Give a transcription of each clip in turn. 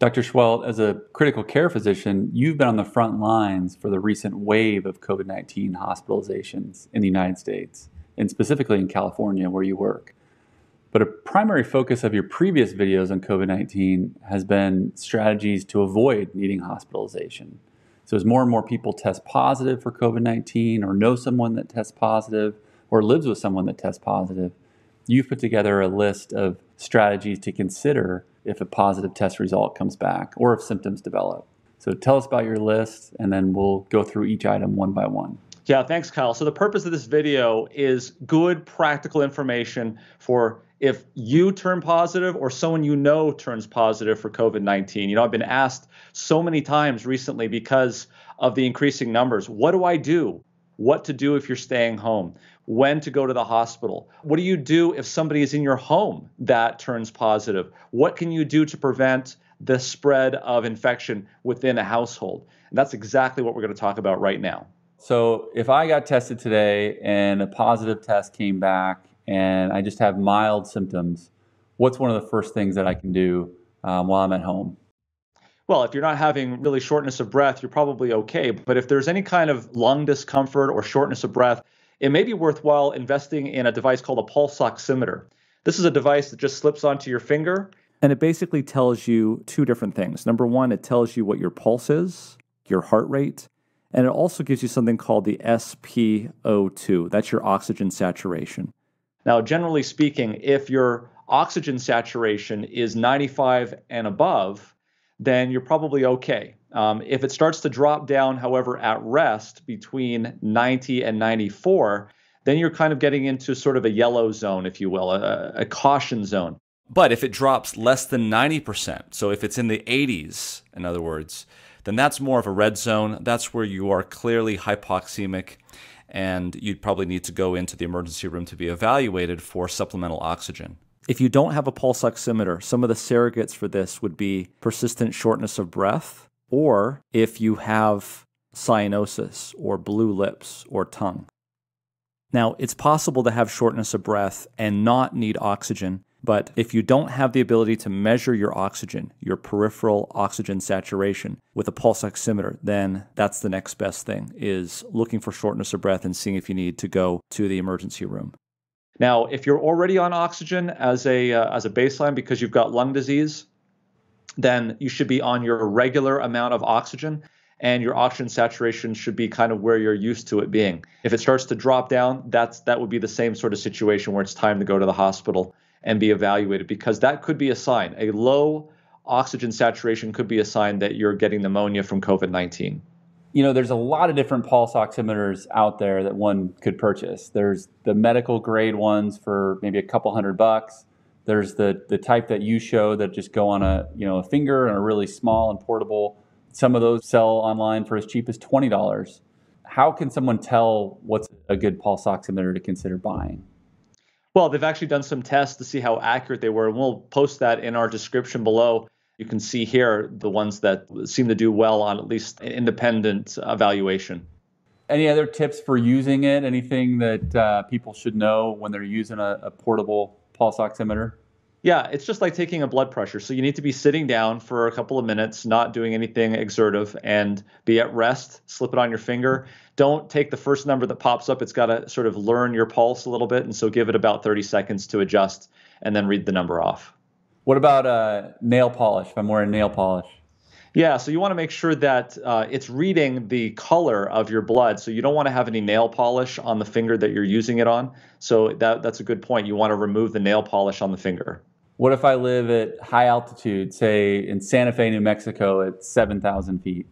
Dr. Seheult, as a critical care physician, you've been on the front lines for the recent wave of COVID-19 hospitalizations in the United States, and specifically in California, where you work. But a primary focus of your previous videos on COVID-19 has been strategies to avoid needing hospitalization. So as more and more people test positive for COVID-19 or know someone that tests positive or lives with someone that tests positive, you've put together a list of strategies to consider if a positive test result comes back or if symptoms develop. So tell us about your list, and then we'll go through each item one by one. Yeah, thanks, Kyle. So the purpose of this video is good practical information for if you turn positive or someone you know turns positive for COVID-19. You know, I've been asked so many times recently because of the increasing numbers, what do I do? What to do if you're staying home? When to go to the hospital? What do you do if somebody is in your home that turns positive? What can you do to prevent the spread of infection within a household? And that's exactly what we're going to talk about right now. So if I got tested today and a positive test came back and I just have mild symptoms, what's one of the first things that I can do while I'm at home? Well, if you're not having really shortness of breath, you're probably okay. But if there's any kind of lung discomfort or shortness of breath, it may be worthwhile investing in a device called a pulse oximeter. This is a device that just slips onto your finger. And it basically tells you two different things. Number one, it tells you what your pulse is, your heart rate, and it also gives you something called the SpO2. That's your oxygen saturation. Now, generally speaking, if your oxygen saturation is 95 and above, then you're probably okay. If it starts to drop down, however, at rest between 90 and 94, then you're kind of getting into sort of a yellow zone, if you will, a caution zone. But if it drops less than 90%, so if it's in the 80s, in other words, then that's more of a red zone. That's where you are clearly hypoxemic, and you'd probably need to go into the emergency room to be evaluated for supplemental oxygen. If you don't have a pulse oximeter, some of the surrogates for this would be persistent shortness of breath, or if you have cyanosis or blue lips or tongue. Now, it's possible to have shortness of breath and not need oxygen, but if you don't have the ability to measure your oxygen, your peripheral oxygen saturation with a pulse oximeter, then that's the next best thing, is looking for shortness of breath and seeing if you need to go to the emergency room. Now, if you're already on oxygen as a baseline because you've got lung disease, then you should be on your regular amount of oxygen, and your oxygen saturation should be kind of where you're used to it being. If it starts to drop down, that would be the same sort of situation where it's time to go to the hospital and be evaluated, because that could be a sign. A low oxygen saturation could be a sign that you're getting pneumonia from COVID-19. You know, there's a lot of different pulse oximeters out there that one could purchase. There's the medical grade ones for maybe a couple $100. There's the type that you show that just go on a finger and are really small and portable. Some of those sell online for as cheap as $20. How can someone tell what's a good pulse oximeter to consider buying? Well, they've actually done some tests to see how accurate they were, and we'll post that in our description below. You can see here the ones that seem to do well on at least independent evaluation. Any other tips for using it? Anything that people should know when they're using a portable pulse oximeter? Yeah, it's just like taking a blood pressure. So you need to be sitting down for a couple of minutes, not doing anything exertive, and be at rest. Slip it on your finger. Don't take the first number that pops up. It's got to sort of learn your pulse a little bit, and so give it about 30 seconds to adjust, and then read the number off. What about nail polish, if I'm wearing nail polish? Yeah, so you want to make sure that it's reading the color of your blood. So you don't want to have any nail polish on the finger that you're using it on. So that's a good point. You want to remove the nail polish on the finger. What if I live at high altitude, say in Santa Fe, New Mexico at 7,000 feet?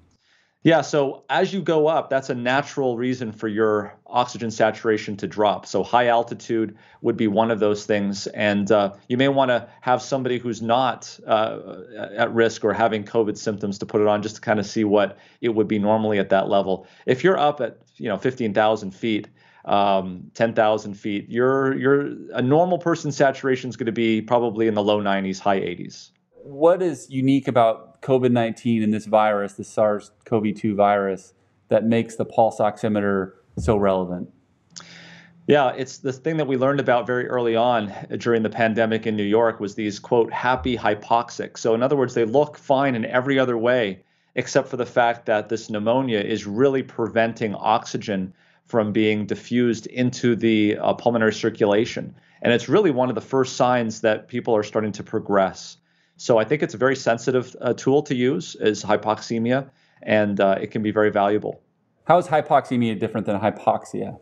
Yeah, so as you go up, that's a natural reason for your oxygen saturation to drop. So high altitude would be one of those things. And you may want to have somebody who's not at risk or having COVID symptoms to put it on just to kind of see what it would be normally at that level. If you're up at 15,000 feet, 10,000 feet, a normal person's saturation is going to be probably in the low 90s, high 80s. What is unique about COVID-19 and this virus, the SARS-CoV-2 virus, that makes the pulse oximeter so relevant? Yeah, it's the thing that we learned about very early on during the pandemic in New York was these, quote, happy hypoxic. So in other words, they look fine in every other way, except for the fact that this pneumonia is really preventing oxygen from being diffused into the pulmonary circulation. And it's really one of the first signs that people are starting to progress. So I think it's a very sensitive tool to use is hypoxemia, and it can be very valuable. How is hypoxemia different than hypoxia?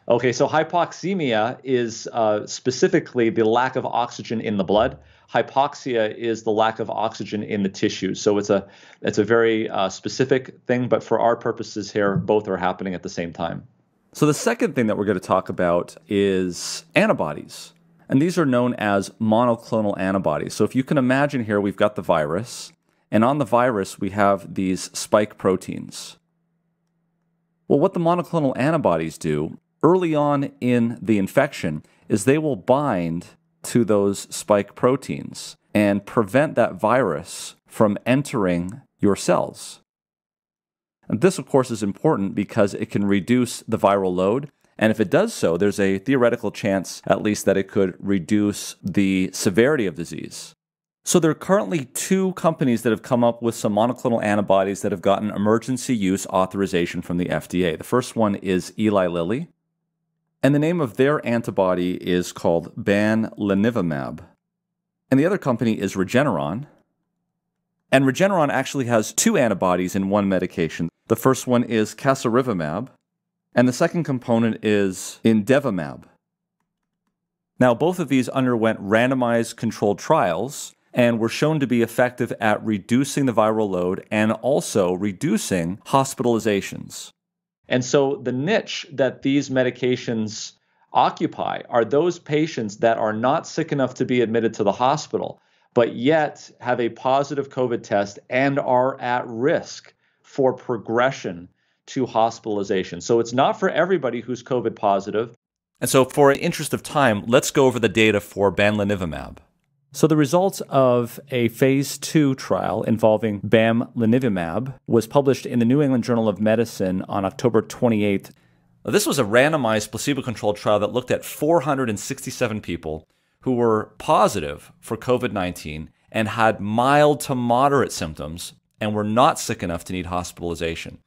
Okay, so hypoxemia is specifically the lack of oxygen in the blood. Hypoxia is the lack of oxygen in the tissues. So it's a very specific thing, but for our purposes here, both are happening at the same time. So the second thing that we're going to talk about is antibodies. And these are known as monoclonal antibodies. So if you can imagine here, we've got the virus, and on the virus, we have these spike proteins. Well, what the monoclonal antibodies do early on in the infection is they will bind to those spike proteins and prevent that virus from entering your cells. And this, of course, is important because it can reduce the viral load. And if it does so, there's a theoretical chance, at least, that it could reduce the severity of disease. So there are currently 2 companies that have come up with some monoclonal antibodies that have gotten emergency use authorization from the FDA. The first one is Eli Lilly. And the name of their antibody is called bamlanivimab. And the other company is Regeneron. And Regeneron actually has 2 antibodies in one medication. The first one is casirivimab, and the second component is imdevimab. Now, both of these underwent randomized controlled trials and were shown to be effective at reducing the viral load and also reducing hospitalizations. And so the niche that these medications occupy are those patients that are not sick enough to be admitted to the hospital, but yet have a positive COVID test and are at risk for progression to hospitalization. So it's not for everybody who's COVID positive. And so for interest of time, let's go over the data for bamlanivimab. So the results of a phase 2 trial involving bamlanivimab was published in the New England Journal of Medicine on October 28th. This was a randomized placebo-controlled trial that looked at 467 people who were positive for COVID-19 and had mild to moderate symptoms and were not sick enough to need hospitalization.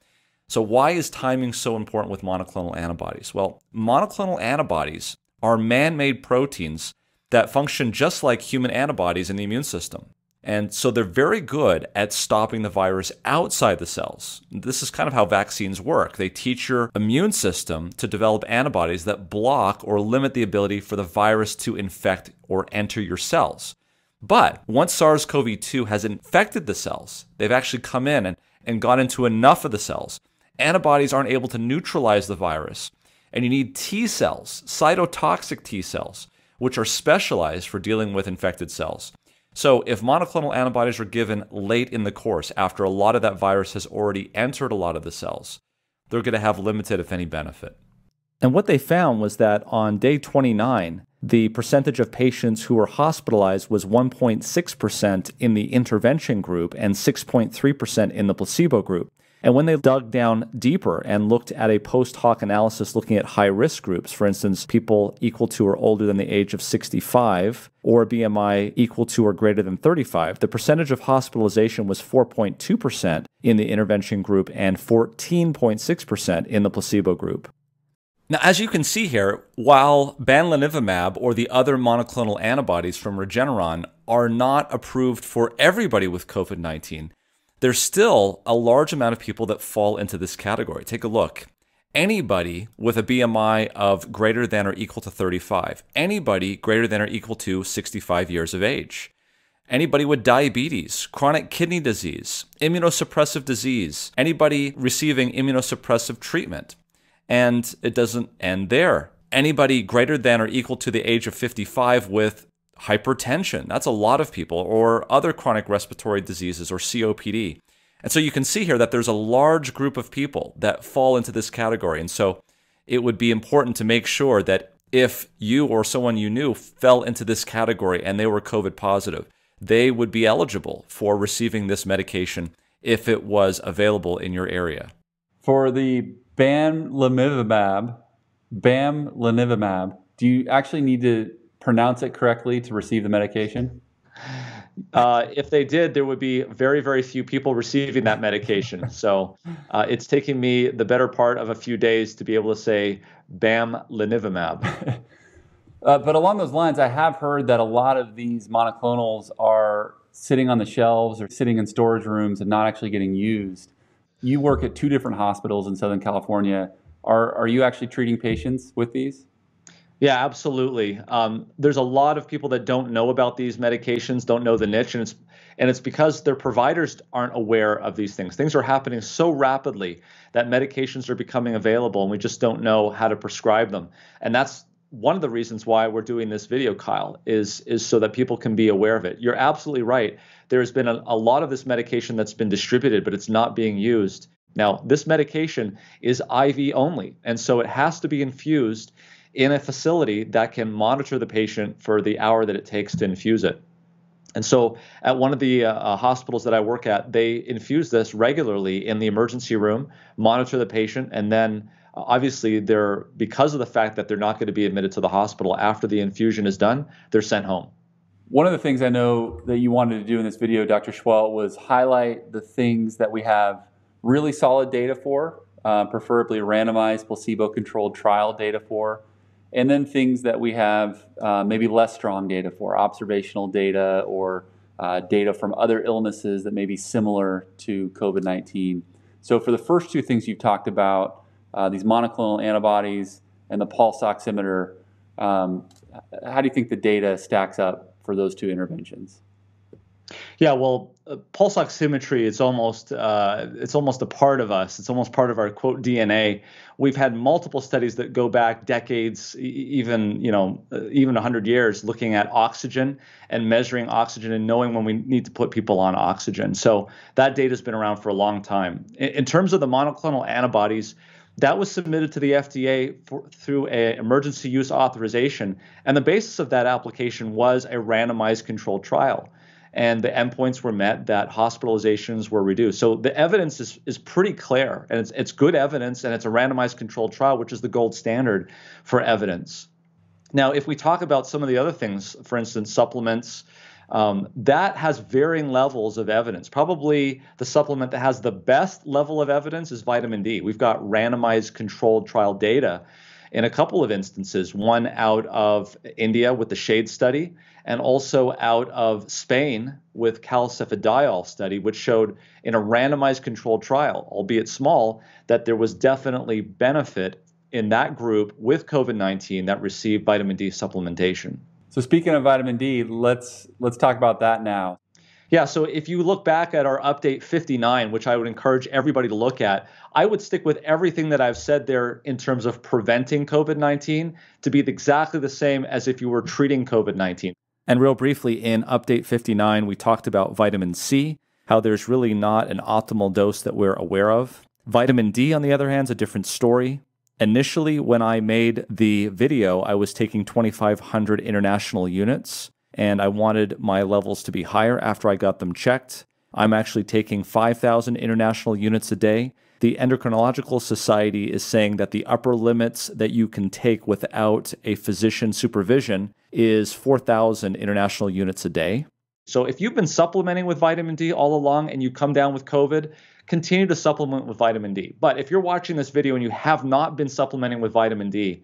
So why is timing so important with monoclonal antibodies? Well, monoclonal antibodies are man-made proteins that function just like human antibodies in the immune system. And so they're very good at stopping the virus outside the cells. This is kind of how vaccines work. They teach your immune system to develop antibodies that block or limit the ability for the virus to infect or enter your cells. But once SARS-CoV-2 has infected the cells, they've actually come in and got into enough of the cells. Antibodies aren't able to neutralize the virus. And you need T cells, cytotoxic T cells, which are specialized for dealing with infected cells. So if monoclonal antibodies are given late in the course, after a lot of that virus has already entered a lot of the cells, they're going to have limited, if any, benefit. And what they found was that on day 29, the percentage of patients who were hospitalized was 1.6% in the intervention group and 6.3% in the placebo group. And when they dug down deeper and looked at a post-hoc analysis looking at high-risk groups, for instance, people equal to or older than the age of 65 or BMI equal to or greater than 35, the percentage of hospitalization was 4.2% in the intervention group and 14.6% in the placebo group. Now, as you can see here, while bamlanivimab or the other monoclonal antibodies from Regeneron are not approved for everybody with COVID-19, there's still a large amount of people that fall into this category. Take a look. Anybody with a BMI of greater than or equal to 35, anybody greater than or equal to 65 years of age, anybody with diabetes, chronic kidney disease, immunosuppressive disease, anybody receiving immunosuppressive treatment. And it doesn't end there. Anybody greater than or equal to the age of 55 with hypertension, that's a lot of people, or other chronic respiratory diseases or COPD. And so you can see here that there's a large group of people that fall into this category. And so it would be important to make sure that if you or someone you knew fell into this category and they were COVID positive, they would be eligible for receiving this medication if it was available in your area. For the bamlanivimab, Bamlanivimab. Do you actually need to pronounce it correctly to receive the medication? If they did, there would be very, very few people receiving that medication. So it's taking me the better part of a few days to be able to say bamlanivimab. But along those lines, I have heard that a lot of these monoclonals are sitting on the shelves or sitting in storage rooms and not actually getting used. You work at 2 different hospitals in Southern California. Are you actually treating patients with these? Yeah, absolutely. There's a lot of people that don't know about these medications, don't know the niche, and it's because their providers aren't aware of these things. Things are happening so rapidly that medications are becoming available, and we just don't know how to prescribe them. And that's one of the reasons why we're doing this video, Kyle, is so that people can be aware of it. You're absolutely right. There's been a lot of this medication that's been distributed, but it's not being used. Now, this medication is IV only, and so it has to be infused in a facility that can monitor the patient for the hour that it takes to infuse it. And so at one of the hospitals that I work at, they infuse this regularly in the emergency room, monitor the patient, and then obviously because of the fact that they're not going to be admitted to the hospital after the infusion is done, they're sent home. One of the things I know that you wanted to do in this video, Dr. Seheult, was highlight the things that we have really solid data for, preferably randomized placebo-controlled trial data for, and then things that we have maybe less strong data for, observational data or data from other illnesses that may be similar to COVID-19. So for the first 2 things you've talked about, these monoclonal antibodies and the pulse oximeter, how do you think the data stacks up for those 2 interventions? Yeah, well, pulse oximetry is almost a part of us. It's almost part of our quote DNA. We've had multiple studies that go back decades, even 100 years, looking at oxygen and measuring oxygen and knowing when we need to put people on oxygen. So that data has been around for a long time. In terms of the monoclonal antibodies, that was submitted to the FDA through an emergency use authorization, and the basis of that application was a randomized controlled trial. And the endpoints were met, that hospitalizations were reduced. So the evidence is pretty clear, and it's good evidence, and it's a randomized controlled trial, which is the gold standard for evidence. Now, if we talk about some of the other things, for instance, supplements, that has varying levels of evidence. Probably the supplement that has the best level of evidence is vitamin D. We've got randomized controlled trial data in a couple of instances, one out of India with the SHADE study, and also out of Spain with calcifediol study, which showed in a randomized controlled trial, albeit small, that there was definitely benefit in that group with COVID-19 that received vitamin D supplementation. So speaking of vitamin D, let's talk about that now. Yeah, so if you look back at our update 59, which I would encourage everybody to look at, I would stick with everything that I've said there in terms of preventing COVID-19 to be exactly the same as if you were treating COVID-19. And real briefly, in update 59, we talked about vitamin C, how there's really not an optimal dose that we're aware of. Vitamin D, on the other hand, is a different story. Initially, when I made the video, I was taking 2,500 international units, and I wanted my levels to be higher after I got them checked. I'm actually taking 5,000 international units a day. The Endocrinological Society is saying that the upper limits that you can take without a physician supervision is 4,000 international units a day. So if you've been supplementing with vitamin D all along and you come down with COVID, continue to supplement with vitamin D. But if you're watching this video and you have not been supplementing with vitamin D,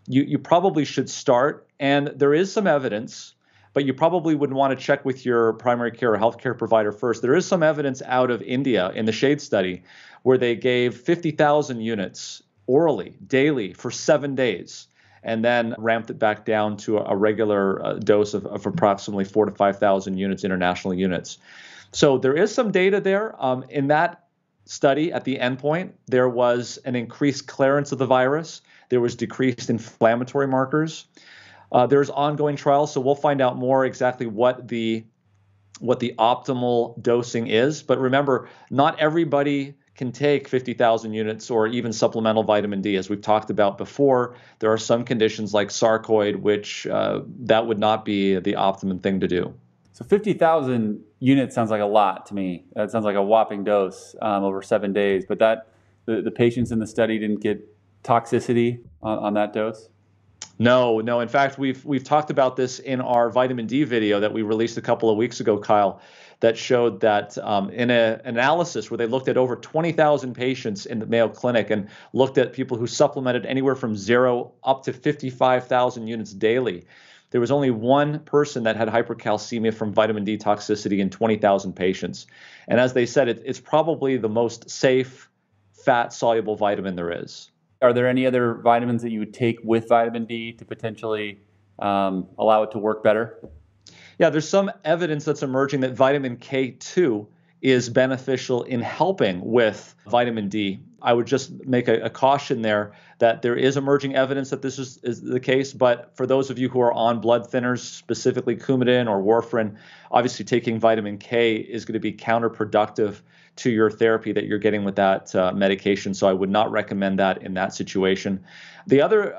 you probably should start. And there is some evidence, but you probably would want to check with your primary care or healthcare provider first. There is some evidence out of India in the SHADE study where they gave 50,000 units orally, daily, for 7 days, and then ramped it back down to a regular dose of approximately 4,000 to 5,000 units, international units. So there is some data there. In that study, at the endpoint, there was an increased clearance of the virus. There was decreased inflammatory markers. There's ongoing trials, so we'll find out more exactly what the optimal dosing is. But remember, not everybody can take 50,000 units or even supplemental vitamin D. As we've talked about before, there are some conditions like sarcoid, which that would not be the optimum thing to do. So 50,000 units sounds like a lot to me. That sounds like a whopping dose over 7 days. But the patients in the study didn't get toxicity on that dose? No. In fact, we've talked about this in our vitamin D video that we released a couple of weeks ago, Kyle, that showed that in an analysis where they looked at over 20,000 patients in the Mayo Clinic and looked at people who supplemented anywhere from 0 up to 55,000 units daily, there was only one person that had hypercalcemia from vitamin D toxicity in 20,000 patients. And as they said, it's probably the most safe fat-soluble vitamin there is. Are there any other vitamins that you would take with vitamin D to potentially allow it to work better? Yeah, there's some evidence that's emerging that vitamin K2 is beneficial in helping with vitamin D. I would just make a caution there that there is emerging evidence that this is the case, but for those of you who are on blood thinners, specifically Coumadin or warfarin, obviously taking vitamin K is going to be counterproductive to your therapy that you're getting with that medication, so I would not recommend that in that situation. The other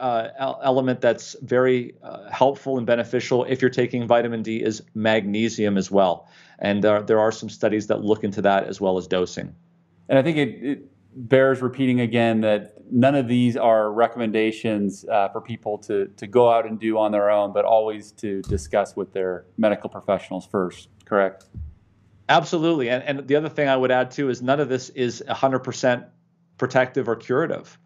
element that's very helpful and beneficial if you're taking vitamin D is magnesium as well. And there are some studies that look into that as well as dosing. And I think it bears repeating again that none of these are recommendations for people to go out and do on their own, but always to discuss with their medical professionals first, correct? Absolutely. And the other thing I would add too is none of this is 100% protective or curative.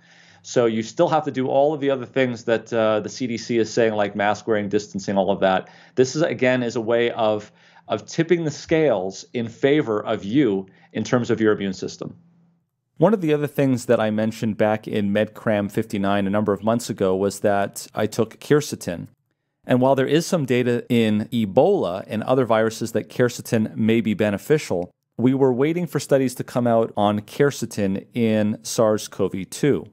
So you still have to do all of the other things that the CDC is saying, like mask wearing, distancing, all of that. This is, again, is a way of tipping the scales in favor of you in terms of your immune system. One of the other things that I mentioned back in MedCram 59 a number of months ago was that I took quercetin. And while there is some data in Ebola and other viruses that quercetin may be beneficial, we were waiting for studies to come out on quercetin in SARS-CoV-2.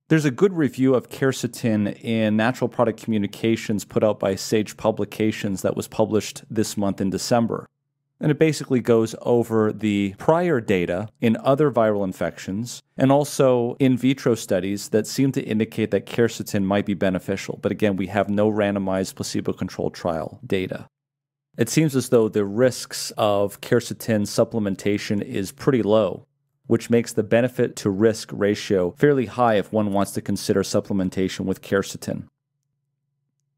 There's a good review of quercetin in Natural Product Communications put out by Sage Publications that was published this month in December. And it basically goes over the prior data in other viral infections and also in vitro studies that seem to indicate that quercetin might be beneficial. But again, we have no randomized placebo-controlled trial data. It seems as though the risks of quercetin supplementation is pretty low, which makes the benefit to risk ratio fairly high if one wants to consider supplementation with quercetin.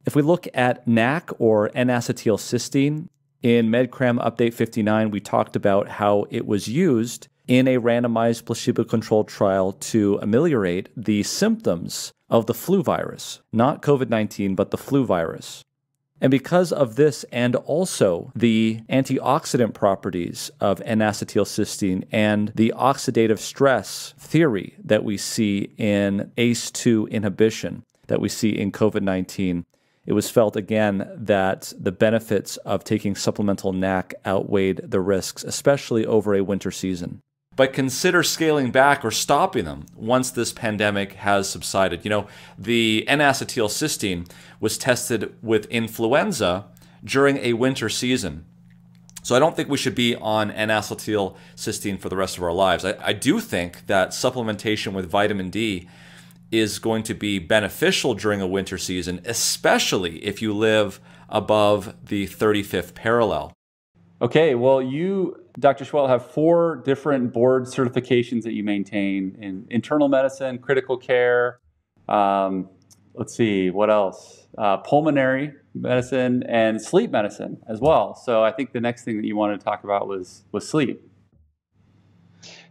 If we look at NAC or N-acetylcysteine, in MedCram Update 59, we talked about how it was used in a randomized placebo-controlled trial to ameliorate the symptoms of the flu virus, not COVID-19, but the flu virus. And because of this and also the antioxidant properties of N-acetylcysteine and the oxidative stress theory that we see in ACE2 inhibition that we see in COVID-19, it was felt again that the benefits of taking supplemental NAC outweighed the risks, especially over a winter season. But consider scaling back or stopping them once this pandemic has subsided. You know, the N-acetylcysteine was tested with influenza during a winter season. So I don't think we should be on N-acetylcysteine for the rest of our lives. I do think that supplementation with vitamin D is going to be beneficial during a winter season, especially if you live above the 35th parallel. Okay, well, you, Dr. Seheult, have 4 different board certifications that you maintain in internal medicine, critical care, let's see, what else? Pulmonary medicine and sleep medicine as well. So I think the next thing that you wanted to talk about was sleep.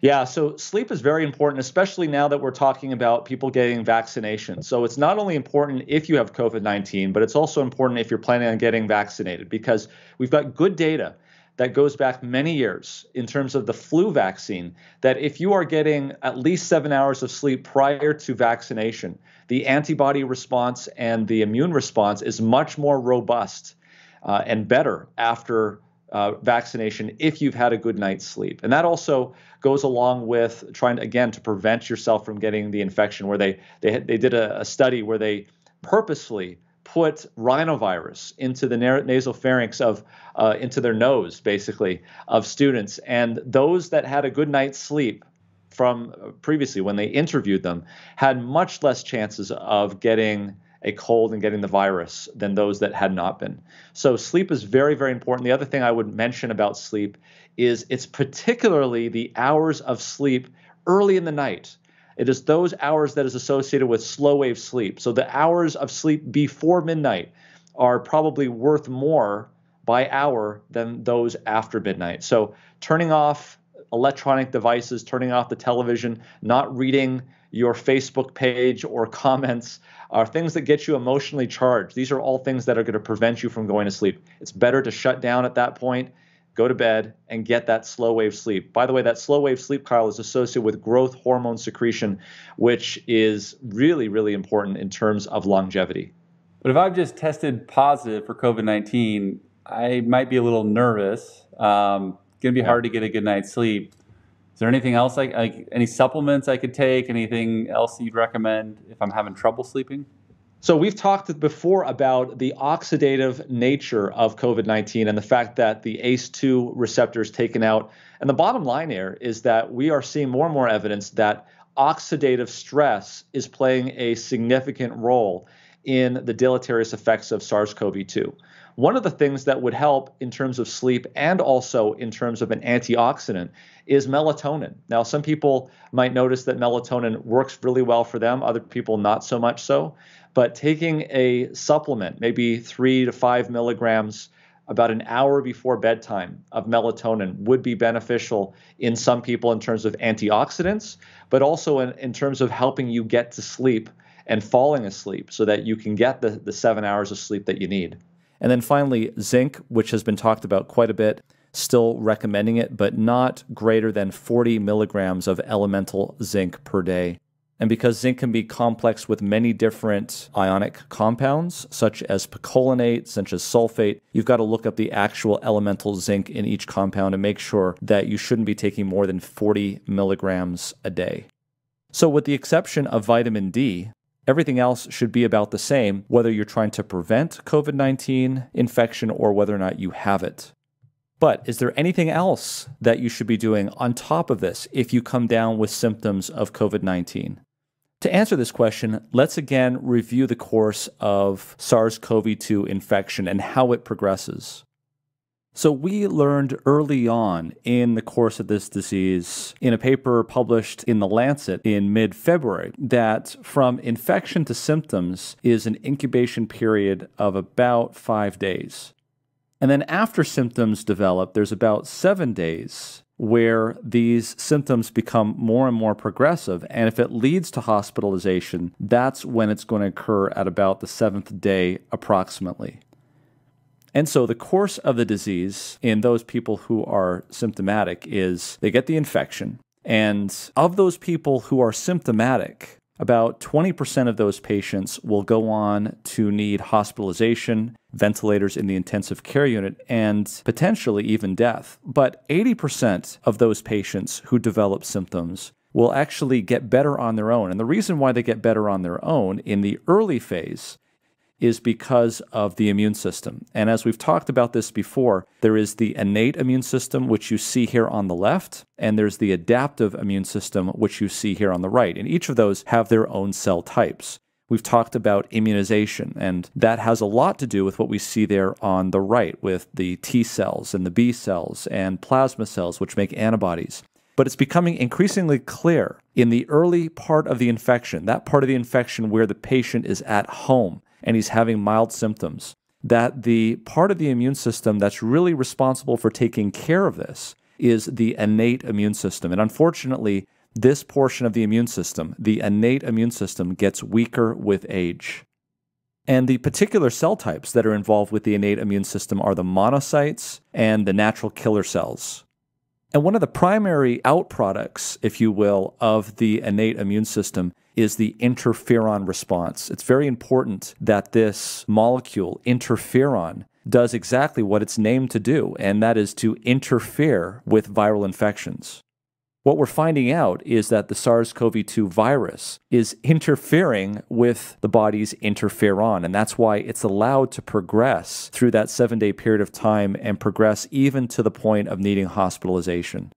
Yeah, so sleep is very important, especially now that we're talking about people getting vaccinations. So it's not only important if you have COVID-19, but it's also important if you're planning on getting vaccinated, because we've got good data that goes back many years in terms of the flu vaccine, that if you are getting at least 7 hours of sleep prior to vaccination, the antibody response and the immune response is much more robust and better after vaccination if you've had a good night's sleep. And that also goes along with trying, again, to prevent yourself from getting the infection, where they did a study where they purposefully put rhinovirus into the nasopharynx into their nose, basically, of students. And those that had a good night's sleep from previously, when they interviewed them, had much less chances of getting a cold and getting the virus than those that had not been. So sleep is very, very important. The other thing I would mention about sleep is it's particularly the hours of sleep early in the night. It is those hours that is associated with slow wave sleep. So the hours of sleep before midnight are probably worth more by hour than those after midnight. So turning off electronic devices, turning off the television, not reading your Facebook page or comments are things that get you emotionally charged. These are all things that are going to prevent you from going to sleep. It's better to shut down at that point, go to bed, and get that slow wave sleep. By the way, that slow wave sleep, Kyle, is associated with growth hormone secretion, which is really, really important in terms of longevity. But if I've just tested positive for COVID-19, I might be a little nervous. Going to be hard to get a good night's sleep. Is there anything else, like any supplements I could take? Anything else you'd recommend if I'm having trouble sleeping? So we've talked before about the oxidative nature of COVID-19 and the fact that the ACE2 receptor is taken out. And the bottom line here is that we are seeing more and more evidence that oxidative stress is playing a significant role in the deleterious effects of SARS-CoV-2. One of the things that would help in terms of sleep and also in terms of an antioxidant is melatonin. Now, some people might notice that melatonin works really well for them, other people not so much so. But taking a supplement, maybe 3 to 5 milligrams about an hour before bedtime of melatonin would be beneficial in some people in terms of antioxidants, but also in terms of helping you get to sleep and falling asleep so that you can get the 7 hours of sleep that you need. And then finally, zinc, which has been talked about quite a bit, still recommending it, but not greater than 40 milligrams of elemental zinc per day. And because zinc can be complex with many different ionic compounds, such as picolinate, such as sulfate, you've got to look up the actual elemental zinc in each compound and make sure that you shouldn't be taking more than 40 milligrams a day. So with the exception of vitamin D, everything else should be about the same, whether you're trying to prevent COVID-19 infection or whether or not you have it. But is there anything else that you should be doing on top of this if you come down with symptoms of COVID-19? To answer this question, let's again review the course of SARS-CoV-2 infection and how it progresses. So we learned early on in the course of this disease, in a paper published in The Lancet in mid-February, that from infection to symptoms is an incubation period of about 5 days. And then after symptoms develop, there's about 7 days where these symptoms become more and more progressive. And if it leads to hospitalization, that's when it's going to occur at about the 7th day approximately. And so the course of the disease in those people who are symptomatic is they get the infection. And of those people who are symptomatic, about 20% of those patients will go on to need hospitalization, ventilators in the intensive care unit, and potentially even death. But 80% of those patients who develop symptoms will actually get better on their own. And the reason why they get better on their own in the early phase is because of the immune system. And as we've talked about this before, there is the innate immune system, which you see here on the left, and there's the adaptive immune system, which you see here on the right. And each of those have their own cell types. We've talked about immunization, and that has a lot to do with what we see there on the right with the T cells and the B cells and plasma cells, which make antibodies. But it's becoming increasingly clear in the early part of the infection, that part of the infection where the patient is at home, and he's having mild symptoms, that the part of the immune system that's really responsible for taking care of this is the innate immune system. And unfortunately, this portion of the immune system, the innate immune system, gets weaker with age. And the particular cell types that are involved with the innate immune system are the monocytes and the natural killer cells. And one of the primary outproducts, if you will, of the innate immune system is the interferon response. It's very important that this molecule, interferon, does exactly what it's named to do, and that is to interfere with viral infections. What we're finding out is that the SARS-CoV-2 virus is interfering with the body's interferon, and that's why it's allowed to progress through that 7-day period of time and progress even to the point of needing hospitalization.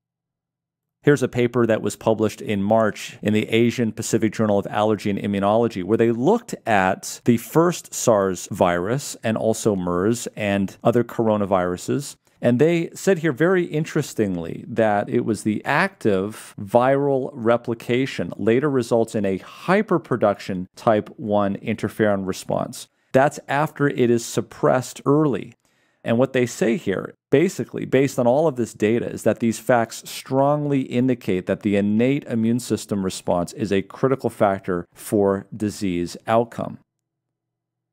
Here's a paper that was published in March in the Asian Pacific Journal of Allergy and Immunology, where they looked at the first SARS virus and also MERS and other coronaviruses. And they said here very interestingly that it was the active viral replication later results in a hyperproduction type 1 interferon response. That's after it is suppressed early. And what they say here, basically, based on all of this data, is that these facts strongly indicate that the innate immune system response is a critical factor for disease outcome.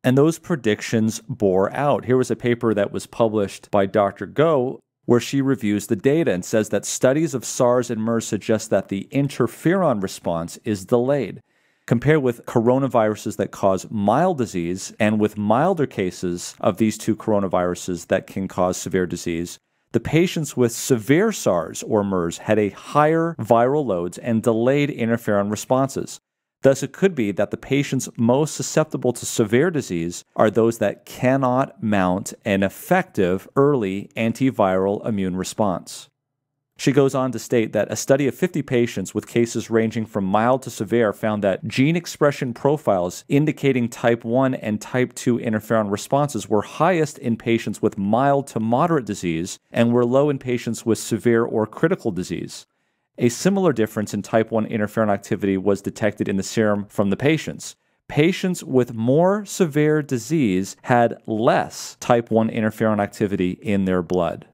And those predictions bore out. Here was a paper that was published by Dr. Go, where she reviews the data and says that studies of SARS and MERS suggest that the interferon response is delayed. Compared with coronaviruses that cause mild disease, and with milder cases of these two coronaviruses that can cause severe disease, the patients with severe SARS or MERS had a higher viral loads and delayed interferon responses. Thus, it could be that the patients most susceptible to severe disease are those that cannot mount an effective early antiviral immune response. She goes on to state that a study of 50 patients with cases ranging from mild to severe found that gene expression profiles indicating type 1 and type 2 interferon responses were highest in patients with mild to moderate disease and were low in patients with severe or critical disease. A similar difference in type 1 interferon activity was detected in the serum from the patients. Patients with more severe disease had less type 1 interferon activity in their blood.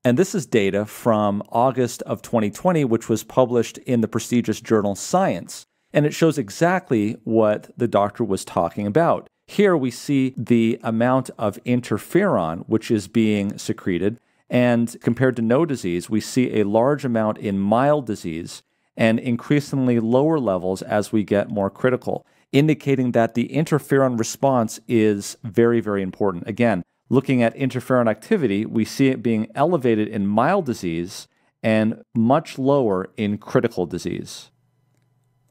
And this is data from August of 2020, which was published in the prestigious journal Science. And it shows exactly what the doctor was talking about. Here we see the amount of interferon which is being secreted. And compared to no disease, we see a large amount in mild disease and increasingly lower levels as we get more critical, indicating that the interferon response is very, very important. Again, looking at interferon activity, we see it being elevated in mild disease and much lower in critical disease.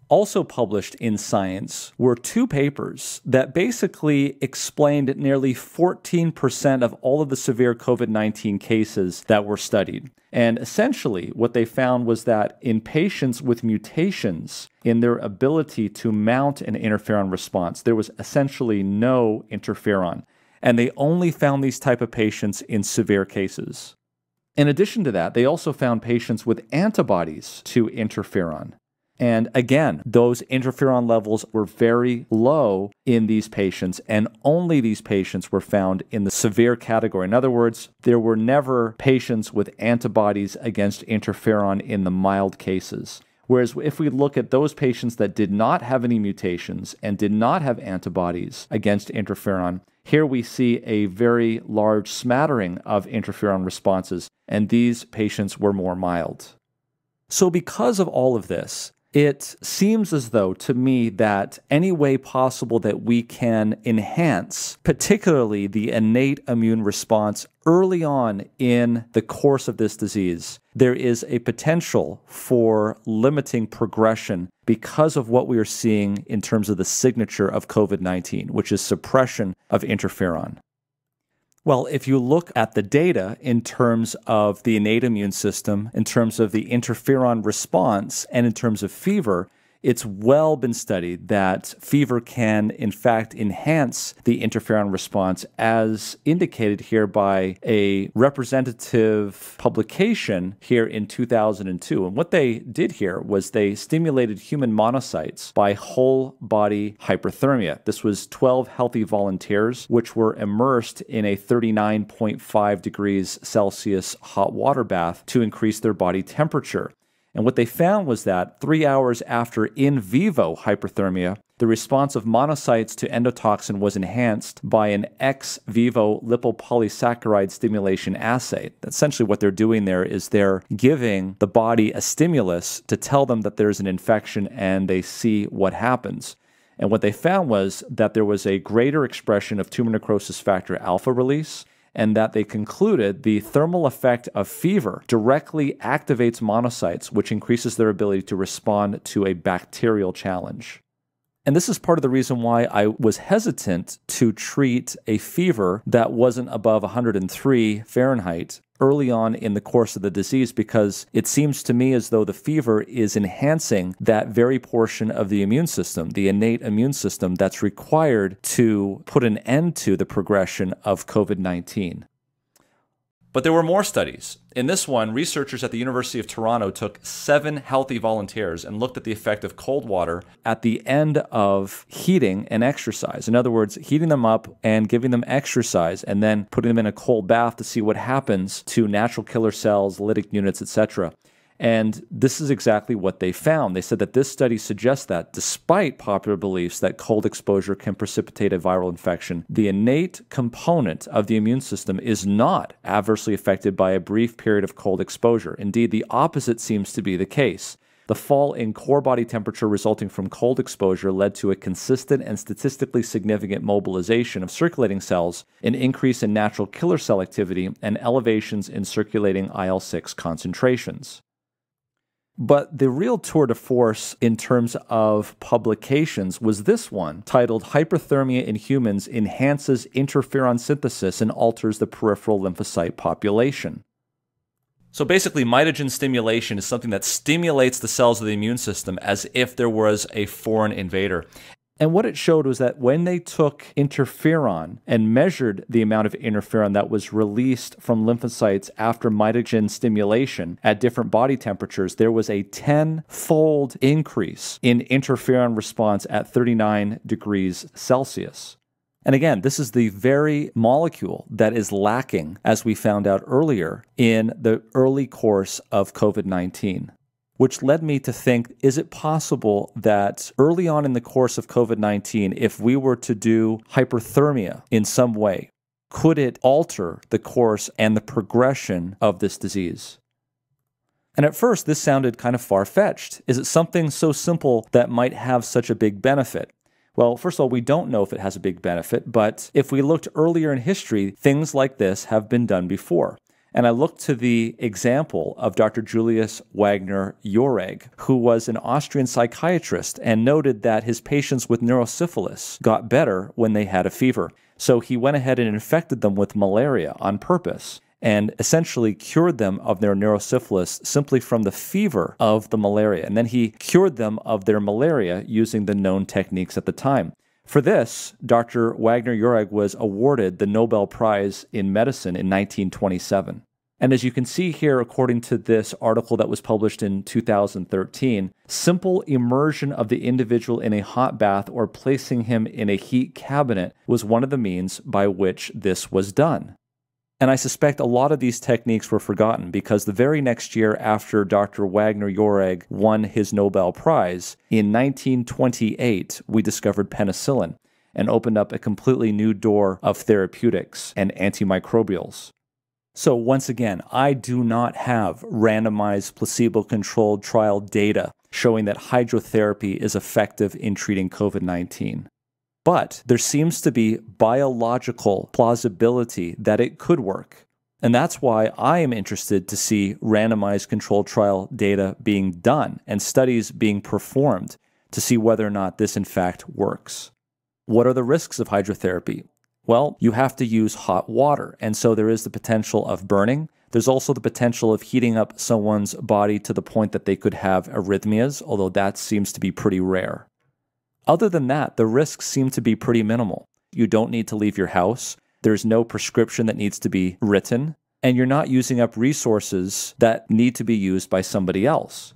Also published in Science were two papers that basically explained nearly 14% of all of the severe COVID-19 cases that were studied. And essentially, what they found was that in patients with mutations in their ability to mount an interferon response, there was essentially no interferon. And they only found these type of patients in severe cases. In addition to that, they also found patients with antibodies to interferon. And again, those interferon levels were very low in these patients, and only these patients were found in the severe category. In other words, there were never patients with antibodies against interferon in the mild cases. Whereas if we look at those patients that did not have any mutations and did not have antibodies against interferon, here we see a very large smattering of interferon responses, and these patients were more mild. So because of all of this, it seems as though to me that any way possible that we can enhance, particularly the innate immune response early on in the course of this disease, there is a potential for limiting progression because of what we are seeing in terms of the signature of COVID-19, which is suppression of interferon. Well, if you look at the data in terms of the innate immune system, in terms of the interferon response, and in terms of fever, it's well been studied that fever can, in fact, enhance the interferon response, as indicated here by a representative publication here in 2002. And what they did here was they stimulated human monocytes by whole body hyperthermia. This was 12 healthy volunteers, which were immersed in a 39.5 degrees Celsius hot water bath to increase their body temperature. And what they found was that 3 hours after in vivo hyperthermia, the response of monocytes to endotoxin was enhanced by an ex vivo lipopolysaccharide stimulation assay. Essentially what they're doing there is they're giving the body a stimulus to tell them that there's an infection, and they see what happens. And what they found was that there was a greater expression of tumor necrosis factor alpha release, and that they concluded the thermal effect of fever directly activates monocytes, which increases their ability to respond to a bacterial challenge. And this is part of the reason why I was hesitant to treat a fever that wasn't above 103 Fahrenheit early on in the course of the disease, because it seems to me as though the fever is enhancing that very portion of the immune system, the innate immune system that's required to put an end to the progression of COVID-19. But there were more studies. In this one, researchers at the University of Toronto took 7 healthy volunteers and looked at the effect of cold water at the end of heating and exercise. In other words, heating them up and giving them exercise and then putting them in a cold bath to see what happens to natural killer cells, lytic units, etc. And this is exactly what they found. They said that this study suggests that despite popular beliefs that cold exposure can precipitate a viral infection, the innate component of the immune system is not adversely affected by a brief period of cold exposure. Indeed, the opposite seems to be the case. The fall in core body temperature resulting from cold exposure led to a consistent and statistically significant mobilization of circulating cells, an increase in natural killer cell activity, and elevations in circulating IL-6 concentrations. But the real tour de force in terms of publications was this one, titled Hyperthermia in Humans Enhances Interferon Synthesis and Alters the Peripheral Lymphocyte Population. So basically, mitogen stimulation is something that stimulates the cells of the immune system as if there was a foreign invader. And what it showed was that when they took interferon and measured the amount of interferon that was released from lymphocytes after mitogen stimulation at different body temperatures, there was a 10-fold increase in interferon response at 39 degrees Celsius. And again, this is the very molecule that is lacking, as we found out earlier, in the early course of COVID-19. Which led me to think, is it possible that early on in the course of COVID-19, if we were to do hyperthermia in some way, could it alter the course and the progression of this disease? And at first, this sounded kind of far-fetched. Is it something so simple that might have such a big benefit? Well, first of all, we don't know if it has a big benefit, but if we looked earlier in history, things like this have been done before. And I looked to the example of Dr. Julius Wagner-Jauregg, who was an Austrian psychiatrist and noted that his patients with neurosyphilis got better when they had a fever. So he went ahead and infected them with malaria on purpose and essentially cured them of their neurosyphilis simply from the fever of the malaria. And then he cured them of their malaria using the known techniques at the time. For this, Dr. Wagner-Jauregg was awarded the Nobel Prize in Medicine in 1927. And as you can see here, according to this article that was published in 2013, simple immersion of the individual in a hot bath or placing him in a heat cabinet was one of the means by which this was done. And I suspect a lot of these techniques were forgotten because the very next year after Dr. Wagner-Jauregg won his Nobel Prize, in 1928, we discovered penicillin and opened up a completely new door of therapeutics and antimicrobials. So once again, I do not have randomized placebo-controlled trial data showing that hydrotherapy is effective in treating COVID-19. But there seems to be biological plausibility that it could work. And that's why I am interested to see randomized controlled trial data being done and studies being performed to see whether or not this in fact works. What are the risks of hydrotherapy? Well, you have to use hot water, and so there is the potential of burning. There's also the potential of heating up someone's body to the point that they could have arrhythmias, although that seems to be pretty rare. Other than that, the risks seem to be pretty minimal. You don't need to leave your house. There's no prescription that needs to be written, and you're not using up resources that need to be used by somebody else.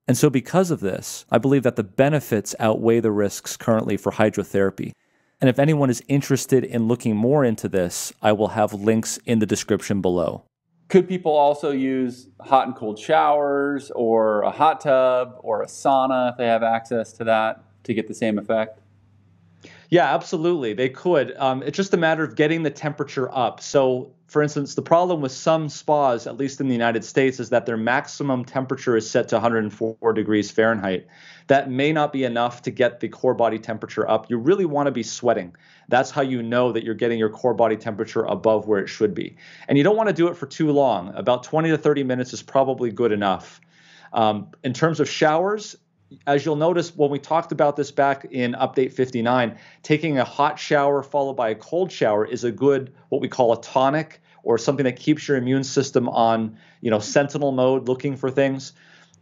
And so because of this, I believe that the benefits outweigh the risks currently for hydrotherapy. And if anyone is interested in looking more into this, I will have links in the description below. Could people also use hot and cold showers or a hot tub or a sauna if they have access to that to get the same effect? Yeah, absolutely. They could. It's just a matter of getting the temperature up. So, for instance, the problem with some spas, at least in the United States, is that their maximum temperature is set to 104 degrees Fahrenheit. That may not be enough to get the core body temperature up. You really want to be sweating. That's how you know that you're getting your core body temperature above where it should be. And you don't want to do it for too long. About 20 to 30 minutes is probably good enough. In terms of showers, as you'll notice when we talked about this back in Update 59, taking a hot shower followed by a cold shower is a good, what we call a tonic, or something that keeps your immune system on, sentinel mode, looking for things.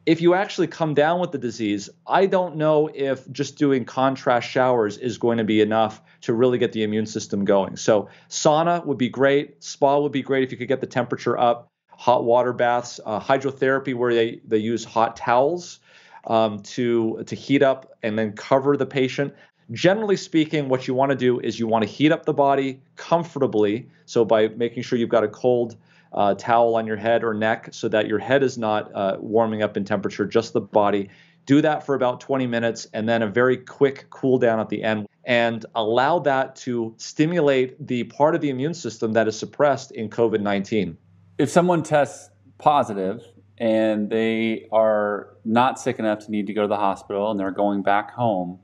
if you actually come down with the disease, I don't know if just doing contrast showers is going to be enough to really get the immune system going. So sauna would be great. Spa would be great if you could get the temperature up. Hot water baths, hydrotherapy where they use hot towels to heat up and then cover the patient. Generally speaking, what you want to do is you want to heat up the body comfortably. So by making sure you've got a cold towel on your head or neck so that your head is not warming up in temperature, just the body. Do that for about 20 minutes and then a very quick cool down at the end, and allow that to stimulate the part of the immune system that is suppressed in COVID-19. If someone tests positive and they are not sick enough to need to go to the hospital and they're going back home,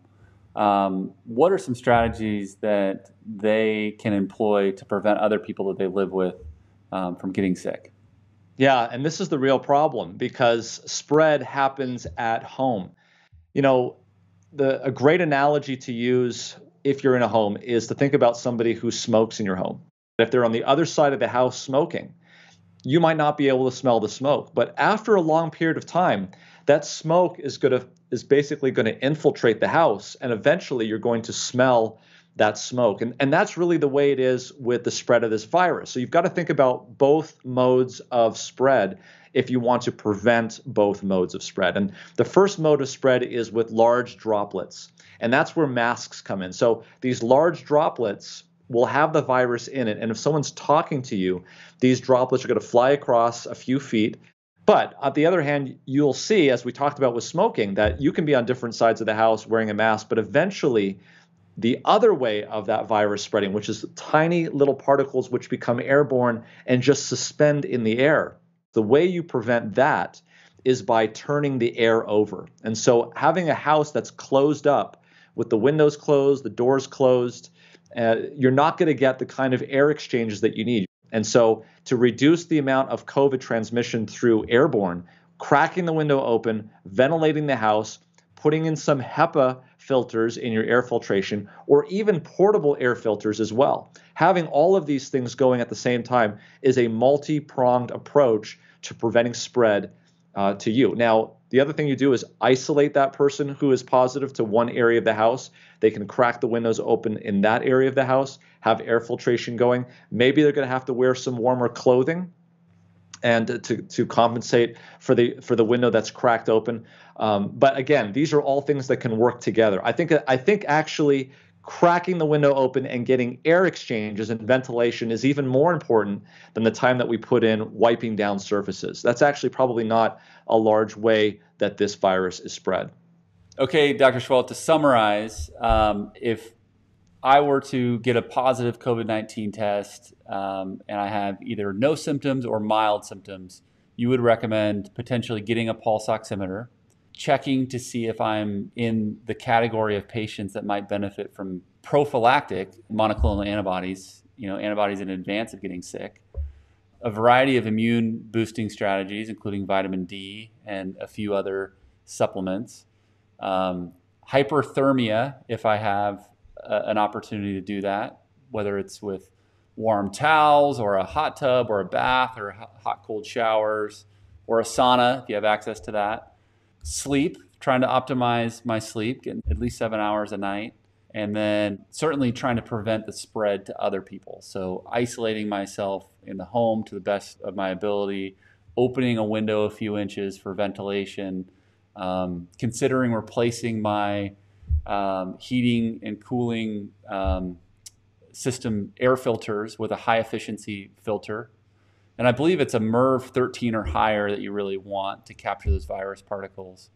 what are some strategies that they can employ to prevent other people that they live with from getting sick? Yeah, and this is the real problem because spread happens at home. You know, a great analogy to use if you're in a home is to think about somebody who smokes in your home. If they're on the other side of the house smoking, you might not be able to smell the smoke, but after a long period of time, that smoke is basically going to infiltrate the house, and eventually you're going to smell that smoke. And that's really the way it is with the spread of this virus. So you've got to think about both modes of spread if you want to prevent both modes of spread. And the first mode of spread is with large droplets, and that's where masks come in. So these large droplets will have the virus in it, and if someone's talking to you, these droplets are going to fly across a few feet. But on the other hand, you'll see, as we talked about with smoking, that you can be on different sides of the house wearing a mask, but eventually the other way of that virus spreading, which is tiny little particles which become airborne and just suspend in the air, the way you prevent that is by turning the air over. And so having a house that's closed up with the windows closed, the doors closed, you're not going to get the kind of air exchanges that you need. And so to reduce the amount of COVID transmission through airborne, cracking the window open, ventilating the house, putting in some HEPA filters in your air filtration, or even portable air filters as well. Having all of these things going at the same time is a multi-pronged approach to preventing spread to you. Now, the other thing you do is isolate that person who is positive to one area of the house. They can crack the windows open in that area of the house, have air filtration going. Maybe they're going to have to wear some warmer clothing and to compensate for the window that's cracked open. But again, these are all things that can work together. I think actually cracking the window open and getting air exchanges and ventilation is even more important than the time that we put in wiping down surfaces. That's actually probably not a large way that this virus is spread. Okay, Dr. Seheult, to summarize, if I were to get a positive COVID-19 test and I have either no symptoms or mild symptoms, you would recommend potentially getting a pulse oximeter, checking to see if I'm in the category of patients that might benefit from prophylactic monoclonal antibodies, antibodies in advance of getting sick, a variety of immune boosting strategies, including vitamin D and a few other supplements, hyperthermia, if I have an opportunity to do that, whether it's with warm towels or a hot tub or a bath or hot cold showers or a sauna, if you have access to that. Sleep, trying to optimize my sleep, getting at least 7 hours a night, and then certainly trying to prevent the spread to other people. So isolating myself in the home to the best of my ability, opening a window a few inches for ventilation, considering replacing my heating and cooling system air filters with a high efficiency filter. And I believe it's a MERV 13 or higher that you really want to capture those virus particles.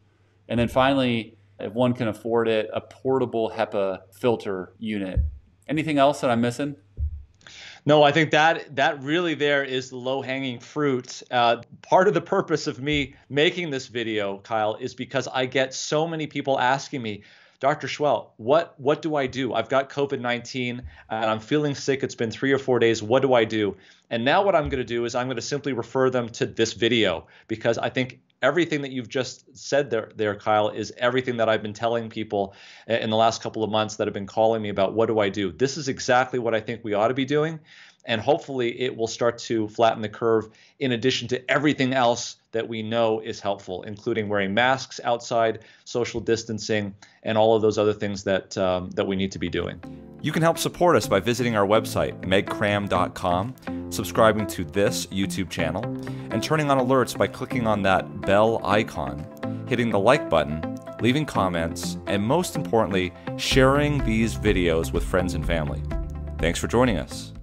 And then finally, if one can afford it, a portable HEPA filter unit. Anything else that I'm missing? No, I think that really there is the low-hanging fruit. Part of the purpose of me making this video, Kyle, is because I get so many people asking me, Dr. Seheult, what do I do? I've got COVID-19 and I'm feeling sick. It's been 3 or 4 days. What do I do? And now what I'm going to do is I'm going to simply refer them to this video, because I think everything that you've just said there, Kyle, is everything that I've been telling people in the last couple of months that have been calling me about what do I do. This is exactly what I think we ought to be doing. and hopefully it will start to flatten the curve in addition to everything else that we know is helpful, including wearing masks outside, social distancing, and all of those other things that we need to be doing. You can help support us by visiting our website, megcram.com, subscribing to this YouTube channel, and turning on alerts by clicking on that bell icon, hitting the like button, leaving comments, and most importantly, sharing these videos with friends and family. Thanks for joining us.